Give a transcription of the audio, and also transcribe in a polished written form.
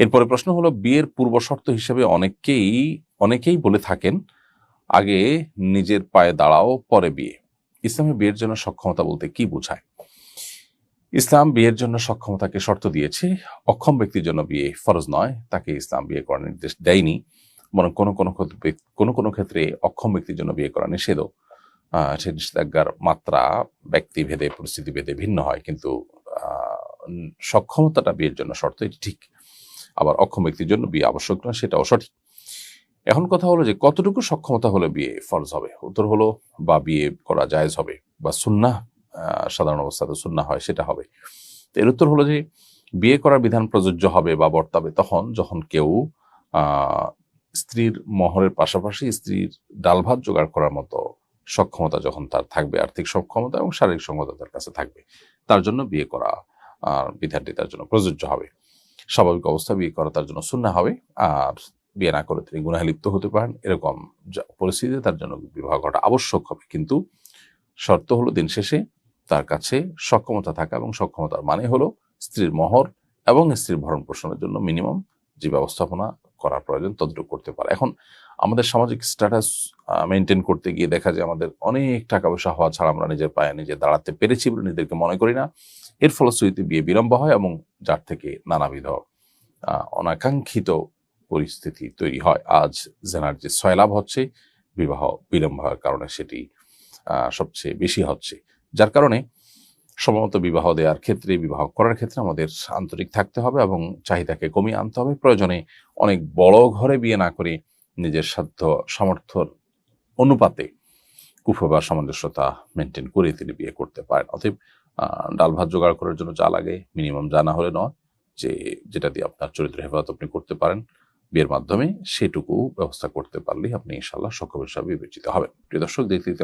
এরপরে প্রশ্ন হলো, বিয়ের পূর্ব শর্ত হিসেবে অনেকেই বলে থাকেন আগে নিজের পায়ে দাঁড়াও পরে বিয়ে। ইসলামে বিয়ের জন্য সক্ষমতা বলতে কি বোঝায়? ইসলাম বিয়ের জন্য সক্ষমতাকে শর্ত দিয়েছে। অক্ষম ব্যক্তির জন্য বিয়ে ফরজ নয়, তাকে ইসলাম বিয়ে করার নির্দেশ দেয়নি। বরং কোনো ক্ষেত্রে অক্ষম ব্যক্তির জন্য বিয়ে করা নিষেধও। সে নিষেধাজ্ঞার মাত্রা ব্যক্তিভেদে পরিস্থিতি ভেদে ভিন্ন হয়, কিন্তু সক্ষমতাটা বিয়ের জন্য শর্ত, এটি ঠিক। আবার অক্ষম ব্যক্তির জন্য বিয়ে আবশ্যক নয়, সেটাও সঠিক। এখন কথা হলো যে কতটুকু সক্ষমতা হলে বিয়ে ফরজ হবে। উত্তর হলো, বা বিয়ে করা জায়েজ হবে, বা সুন্নাহ সাধারণ অবস্থাতে সুন্নাহ হয় সেটা হবে। তো এর উত্তর হলো যে বিয়ে করার বিধান প্রযোজ্য হবে বা বর্তাবে যখন কেউ স্ত্রীর মহরের পাশাপাশি স্ত্রীর ডাল ভাত জোগাড় করার মতো সক্ষমতা যখন তার থাকবে, আর্থিক সক্ষমতা এবং শারীরিক সক্ষমতা তার কাছে থাকবে, তার জন্য বিয়ে করা বিধানটি তার জন্য প্রযোজ্য হবে। স্বাভাবিক অবস্থা বিয়ে করা তার জন্য সুন্নাহ হবে, আর বিয়ে না করে তিনি গুনাহে লিপ্ত হতে পারেন, এরকম পরিস্থিতিতে তার জন্য বিবাহ করা আবশ্যক হবে। কিন্তু শর্ত হলো দিন শেষে তার কাছে সক্ষমতা থাকা, এবং সক্ষমতার মানে হলো স্ত্রীর মহর এবং স্ত্রীর ভরণ পোষণের জন্য মিনিমাম যে ব্যবস্থাপনা করার প্রয়োজন ততটুকু করতে পারে। এখন আমাদের সামাজিক স্ট্যাটাস মেনটেন করতে গিয়ে দেখা যায় আমাদের অনেক টাকা পয়সা হওয়া ছাড়া আমরা নিজের পায়ে নিজে দাঁড়াতে পেরেছি বলে নিজেদেরকে মনে করি না। এর ফলশ্রুতিতে বিয়ে বিলম্ব হয় এবং যার থেকে নানাবিধ অনাকাঙ্ক্ষিত পরিস্থিতি তৈরি হয়। আজ জেনার যে সয়লাভ হচ্ছে বিবাহ বিলম্ব হওয়ার কারণে, সেটি সবচেয়ে বেশি হচ্ছে। যার কারণে সময়মত বিবাহ দেওয়ার ক্ষেত্রে, বিবাহ করার ক্ষেত্রে আমাদের আন্তরিক থাকতে হবে এবং চাহিদাকে কমিয়ে আনতে হবে। প্রয়োজনে অনেক বড় ঘরে বিয়ে না করে নিজের সাধ্য সামর্থ্যর অনুপাতে কুফ বা সামঞ্জস্যতা মেনটেন করে তিনি বিয়ে করতে পারেন। অতএব ডাল ভাত জোগাড় করার জন্য যা লাগে মিনিমাম জানা হলে নয়, যেটা দিয়ে আপনার চরিত্র হেফাজত আপনি করতে পারেন বিয়ের মাধ্যমে, সেটুকু ব্যবস্থা করতে পারলেই আপনি ইনশাআল্লাহ সক্ষম হিসাবে বিবেচিত হবেন। প্রিয় দর্শক, দেখতে